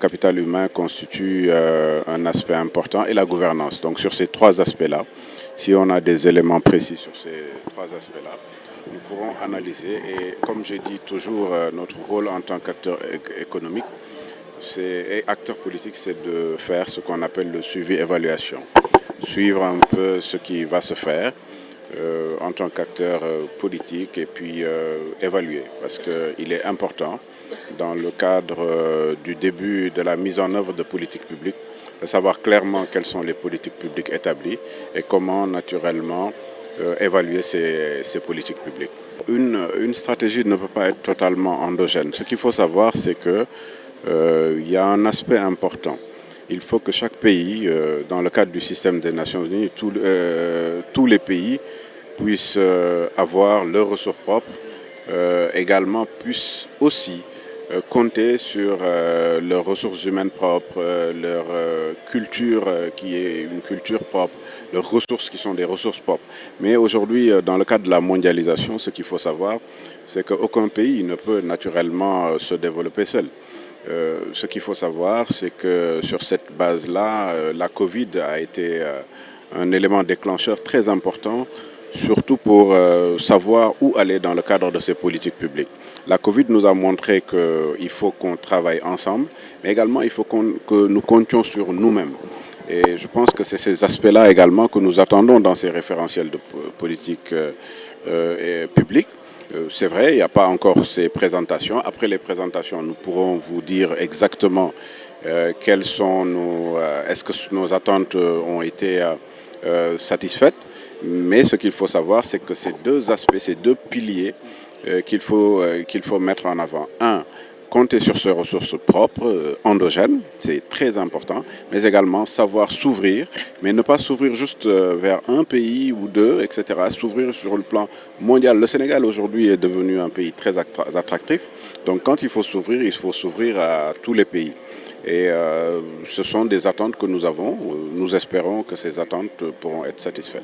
capital humain constitue un aspect important et la gouvernance. Donc sur ces trois aspects-là, si on a des éléments précis sur ces trois aspects-là, nous pourrons analyser et comme je dis toujours, notre rôle en tant qu'acteur économique et acteur politique, c'est de faire ce qu'on appelle le suivi-évaluation. Suivre un peu ce qui va se faire en tant qu'acteur politique et puis évaluer parce qu'il est important dans le cadre du début de la mise en œuvre de politiques publiques de savoir clairement quelles sont les politiques publiques établies et comment naturellement évaluer ces politiques publiques. Une stratégie ne peut pas être totalement endogène. Ce qu'il faut savoir, c'est que il y a un aspect important. Il faut que chaque pays, dans le cadre du système des Nations Unies, tous les pays puissent avoir leurs ressources propres, également puissent aussi compter sur leurs ressources humaines propres, leur culture qui est une culture propre, leurs ressources qui sont des ressources propres. Mais aujourd'hui, dans le cadre de la mondialisation, ce qu'il faut savoir, c'est qu'aucun pays ne peut naturellement se développer seul. Ce qu'il faut savoir, c'est que sur cette base-là, la Covid a été un élément déclencheur très important, surtout pour savoir où aller dans le cadre de ces politiques publiques. La Covid nous a montré qu'il faut qu'on travaille ensemble, mais également il faut que nous comptions sur nous-mêmes. Et je pense que c'est ces aspects-là également que nous attendons dans ces référentiels de politique publique. C'est vrai, il n'y a pas encore ces présentations. Après les présentations, nous pourrons vous dire exactement quelles sont est-ce que nos attentes ont été satisfaites. Mais ce qu'il faut savoir, c'est que ces deux aspects, ces deux piliers qu'il faut mettre en avant. Un, compter sur ses ressources propres, endogènes, c'est très important, mais également savoir s'ouvrir, mais ne pas s'ouvrir juste vers un pays ou deux, etc., s'ouvrir sur le plan mondial. Le Sénégal aujourd'hui est devenu un pays très attractif, donc quand il faut s'ouvrir à tous les pays. Et ce sont des attentes que nous avons, nous espérons que ces attentes pourront être satisfaites.